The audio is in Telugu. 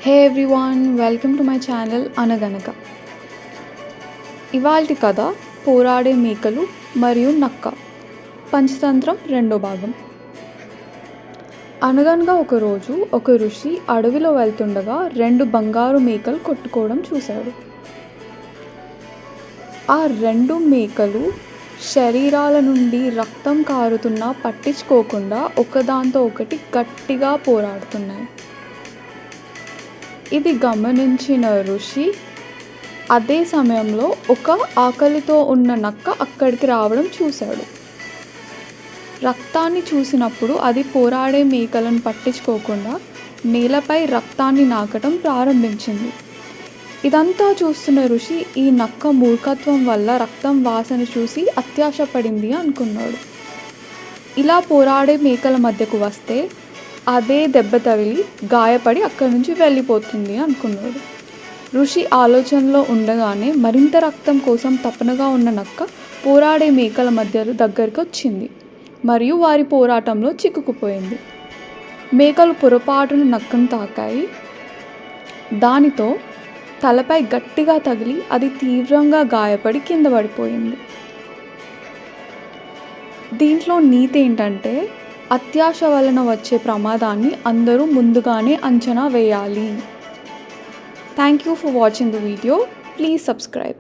Hey everyone, welcome to my channel Anaganaga. ఇవాల్టి కథ పోరాడే మేకలు మరియు నక్క, పంచతంత్రం రెండో భాగం. అనగనగా ఒకరోజు ఒక ఋషి అడవిలో వెళ్తుండగా 2 బంగారు మేకలు కొట్టుకోవడం చూశాడు. ఆ 2 మేకలు శరీరాల నుండి రక్తం కారుతున్నా పట్టించుకోకుండా ఒకదాంతో ఒకటి గట్టిగా పోరాడుతున్నాయి. ఇది గమనించిన ఋషి అదే సమయంలో ఒక ఆకలితో ఉన్న నక్క అక్కడికి రావడం చూశాడు. రక్తాన్ని చూసినప్పుడు అది పోరాడే మేకలను పట్టించుకోకుండా నేలపై రక్తాన్ని నాకటం ప్రారంభించింది. ఇదంతా చూస్తున్న ఋషి ఈ నక్క మూర్ఖత్వం వల్ల రక్తం వాసన చూసి అత్యాశపడింది అనుకున్నాడు. ఇలా పోరాడే మేకల మధ్యకు వస్తే అదే దెబ్బ తగిలి గాయపడి అక్కడి నుంచి వెళ్ళిపోతుంది అనుకున్నాడు. ఋషి ఆలోచనలో ఉండగానే మరింత రక్తం కోసం తపనగా ఉన్న నక్క పోరాడే మేకల మధ్య దగ్గరికి వచ్చింది మరియు వారి పోరాటంలో చిక్కుకుపోయింది. మేకలు పొరపాటున నక్కను తాకాయి. దానితో తలపై గట్టిగా తగిలి అది తీవ్రంగా గాయపడి కింద పడిపోయింది. దీంట్లో నీతి ఏంటంటే, అత్యాశ వలన వచ్చే ప్రమాదాన్ని అందరూ ముందుగానే అంచనా వేయాలి. Thank you for watching the video. Please subscribe.